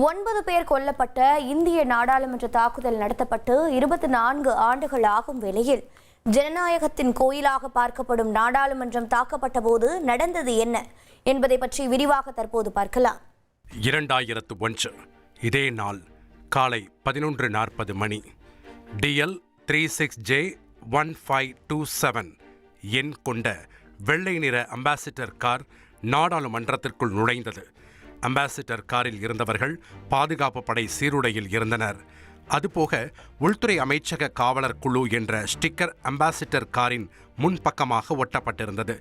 9 பேர் கொல்லப்பட்ட இந்திய நாடாளுமன்ற தாக்குதல் நடத்தப்பட்டு 24 ஆண்டுகள் ஆகும் வேளையில் ஜனநாயகத்தின் கோயிலாக பார்க்கப்படும் நாடாளுமன்றம் தாக்கப்பட்ட போது நடந்தது என்ன என்பதை பற்றி விரிவாக தற்போது பார்க்கலாம். 2001 இதே நாள் காலை 11:40 மணி DL 36J 1527 எண் கொண்ட வெள்ளை நிற அம்பாசிடர் கார் நாடாளுமன்றத்திற்குள் நுழைந்தது. அம்பாசிடர் காரில் இருந்தவர்கள் பாதுகாப்பு படை சீருடையில் இருந்தனர். அதுபோக உள்துறை அமைச்சக காவலர் குழு என்ற ஸ்டிக்கர் அம்பாசிடர் காரின் முன்பக்கமாக ஒட்டப்பட்டிருந்தது.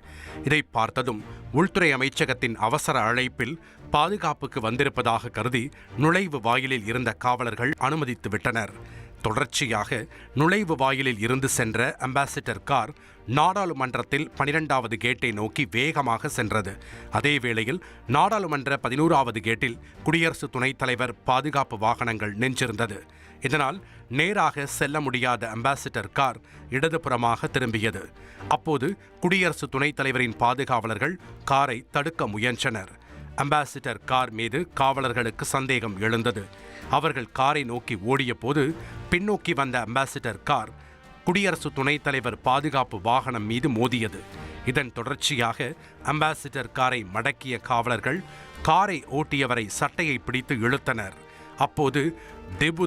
இதை பார்த்ததும் உள்துறை அமைச்சகத்தின் அவசர அழைப்பில் பாதுகாப்புக்கு வந்திருப்பதாக கருதி நுழைவு வாயிலில் இருந்த காவலர்கள் அனுமதித்து விட்டனர். தொடர்ச்சியாக நுழைவு வாயிலில் இருந்து சென்ற அம்பாசிடர் கார் நாடாளுமன்றத்தில் 12வது கேட்டை நோக்கி வேகமாக சென்றது. அதே வேளையில் நாடாளுமன்ற 11வது கேட்டில் குடியரசு துணைத் தலைவர் பாதுகாப்பு வாகனங்கள் நின்றிருந்தது. இதனால் நேராக செல்ல முடியாத அம்பாசிடர் கார் இடதுபுறமாக திரும்பியது. அப்போது குடியரசு துணைத் தலைவரின் பாதுகாவலர்கள் காரை தடுக்க முயன்றனர். அம்பாசிடர் கார் மீது காவலர்களுக்கு சந்தேகம் எழுந்தது. அவர்கள் காரை நோக்கி ஓடிய போது பின்னோக்கி வந்த அம்பாசிடர் கார் குடியரசு துணைத் தலைவர் பாதுகாப்பு வாகனம் மீது மோதியது. இதன் தொடர்ச்சியாக அம்பாசிடர் காரை மடக்கிய காவலர்கள் காரை ஓட்டியவரை சட்டையை பிடித்து இழுத்தனர். அப்போது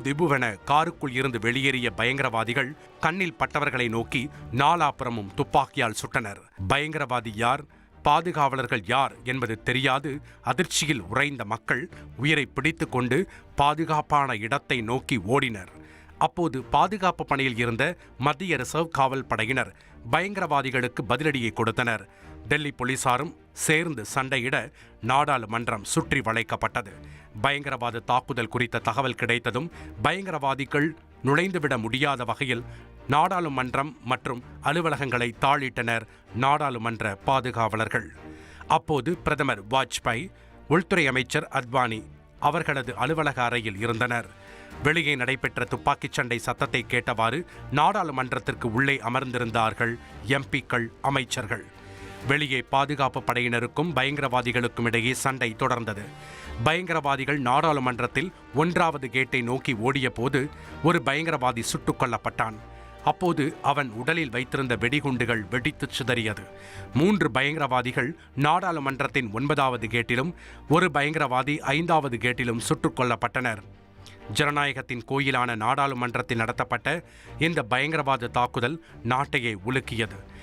திபுவென காருக்குள் இருந்து வெளியேறிய பயங்கரவாதிகள் கண்ணில் பட்டவர்களை நோக்கி நாலாபுறமும் துப்பாக்கியால் சுட்டனர். பயங்கரவாதி யார், பாதுகாவலர்கள் யார் என்பது தெரியாது அதிர்ச்சியில் உறைந்த மக்கள் உயிரை பிடித்து கொண்டு பாதுகாப்பான இடத்தை நோக்கி ஓடினர். அப்போது பாதுகாப்பு பணியில் இருந்த மத்திய ரிசர்வ் காவல் படையினர் பயங்கரவாதிகளுக்கு பதிலடியை கொடுத்தனர். டெல்லி போலீசாரும் சேர்ந்து சண்டையிட நாடாளுமன்றம் சுற்றி வளைக்கப்பட்டது. பயங்கரவாத தாக்குதல் குறித்த தகவல் கிடைத்ததும் பயங்கரவாதிகள் நுழைந்துவிட முடியாத வகையில் நாடாளுமன்றம் மற்றும் அலுவலகங்களை தாளிட்டனர் நாடாளுமன்ற பாதுகாவலர்கள். அப்போது பிரதமர் வாஜ்பாய், உள்துறை அமைச்சர் அத்வானி அவர்களது அலுவலக அறையில் இருந்தனர். வெளியே நடைபெற்ற துப்பாக்கிச் சண்டை சத்தத்தை கேட்டவாறு நாடாளுமன்றத்திற்கு உள்ளே அமர்ந்திருந்தார்கள் எம்பிக்கள், அமைச்சர்கள். வெளியே பாதுகாப்பு படையினருக்கும் பயங்கரவாதிகளுக்கும் இடையே சண்டை தொடர்ந்தது. பயங்கரவாதிகள் நாடாளுமன்றத்தில் 1வது கேட்டை நோக்கி ஓடிய போது ஒரு பயங்கரவாதி சுட்டுக் கொல்லப்பட்டான். அப்போது அவன் உடலில் வைத்திருந்த வெடிகுண்டுகள் வெடித்து சிதறியது. 3 பயங்கரவாதிகள் நாடாளுமன்றத்தின் 9வது கேட்டிலும் ஒரு பயங்கரவாதி 5வது கேட்டிலும் சுட்டுக் கொல்லப்பட்டனர். ஜனநாயகத்தின் கோயிலான நாடாளுமன்றத்தில் நடத்தப்பட்ட இந்த பயங்கரவாத தாக்குதல் நாட்டையே உலுக்கியது.